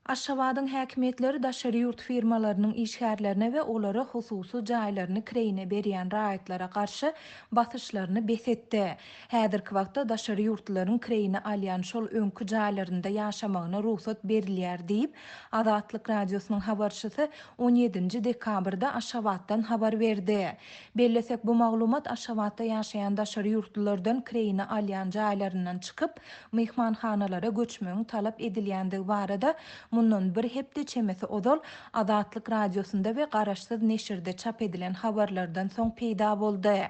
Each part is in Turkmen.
Aşgabatdyň häkimetleri daşary ýurt firmalarynyň işgärlerine we olara hususy jaýlaryny kreyine berýän raýatlara garşy basyşlaryny besetdi. Häzirki wagtda daşary ýurtlaryň kreyine alýan şol öňkü jaýlarynda ýaşamagyna ruhsat berilýär diýip Azatlyk radiosynyň habarçysy 17 dekabrda Aşgabatdan habar berdi. Bellesek bu maglumat Aşgabatda ýaşaýan daşary ýurtlardan kreyine alýan jaýlaryndan çykyp myhmanhanalara göçmegiň talap edilýändigi barada mundan bir hepde çemesi ozal Azatlyk radiosunda we Garaşsyz neşirde çap edilen habarlardan soň peýda boldy.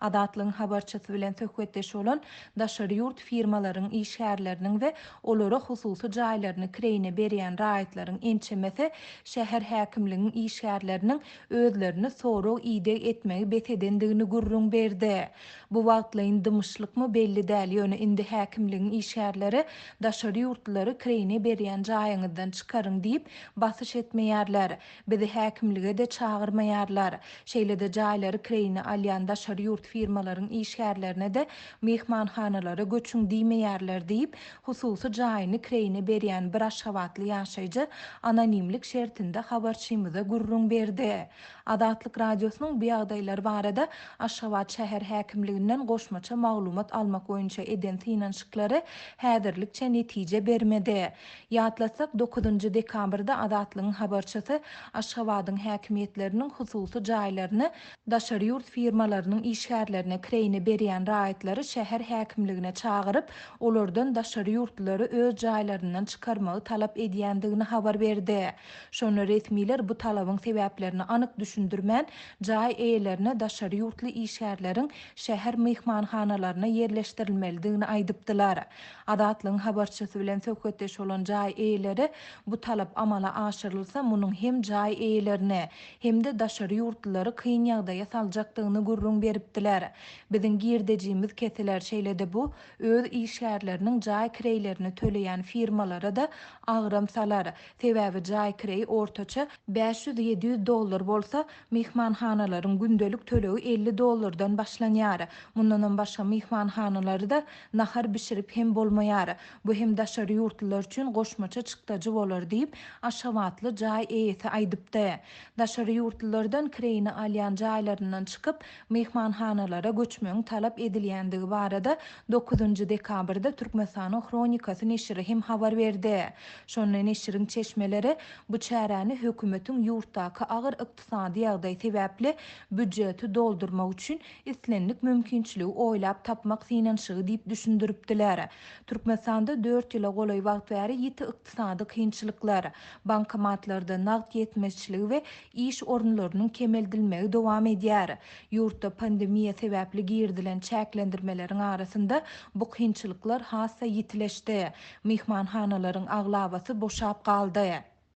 Azatlyň habarçysy bilen söhbetdeş bolan daşary ýurt firmalarynyň işgärleriniň we olara hususy jaýlaryny kreyine berýän raýatlaryň ençemesi şäher häkimliginiň işgärleriniň özlerini sorag ýygy etmegi betedendigini gurrun berdi. Bu wagtlaryň dymyşlykmy belli däl, ýöne indi häkimliginiň işgärleri daşary ýurtlary kreyine berýän jaýyňyzdan çıkarın diýip basyş etmeýärler. Bizi häkimlige de çağırmaýarlar. Şeýle-de jaýlary kreyine alýan daşary ýurt firmalarynyň işgärlerine de mehmanhanalara göçüň diýmeýärler diýip hususy jaýyny kreyine berýän bir Aşgabatly ýaşaýjy anonimlik şertinde habarçymyza gurrun berdi. Azatlyk radiosynyň bu ýagdaýlar barada Aşgabat şäher häkimliginden goşmaça maglumat almak boýunça eden synanşyklary häzirlikçe netije bermedi. Ýatlasak 9 dekabrda Azatlygyň habarçysy Aşgabatyň häkimetleriniň hususy jaýlaryny daşary ýurt firmalarynyň işgärlerine kreyine berýän raýatlary şäher häkimligine çağıryp olardan daşary ýurtlary öz jaýlaryndan çykarmagy talap edýändigini habar berdi. Şonu resmiler bu talabyň sebäplerini anyk düşündirmän jaý eýlerine daşary ýurtly işgärleriň şäher mehmanhanalaryna yerleşdirilmelidigini aýdypdylar. Azatlygyň habarçysy bilen söhbetdeş bolan jaý eýleri bu talap amala aşyrylsa munyň hem jaý eýlerine hem-de daşary ýurtlary kyn ýagdaýa saljakdygyny gurrun beripdiler. Biziň girdejimiz keseler şeýle-de bu öz işgärleriniň jaý kreylerini töleýän firmalara da agram salar. Sebäbi jaý krey ortaça $500-700 bolsa, mehmanhanalaryň gündelik tölegi $50 başlanýar. Mundan başga mehmanhanalary da nahar bişirip hem bolmaýar. Bu hem daşary ýurtlar üçin goşmaça çykdajy bolar diýip Aşgabatly jaý eýesi aýdypdy. Daşary ýurtlardan kreyine alýan jaýlaryndan çykyp mehmanhanalara göçmegiň talap edilýändigi barada 9 dekabrda Türkmensanyň Kronikasy neşiri hem habar berdi. Şonu neşiriň çeşmeleri bu çäräni hökümetiň ýurtdaky agyr ykdysady ýagdaý sebäpli büdjeti doldurmak üçin islenlik mümkinçiligi oýlap tapmak synanşygy diýip düşündiripdiler. Türkmensanda 4 ýyla golay wagt bäri ýiti ykdysady kynçylyklar, bankomatlarda nagd ýetmezçiligi we iş orunlarynyň kemeldilmegi dowam edýär. Ýurtda pandemiýa sebäpli girdilen çäklendirmeleriň arasynda bu kynçylyklar hassa ýitileşdi. Mehmanhanalaryň aglabasy boşap galdy.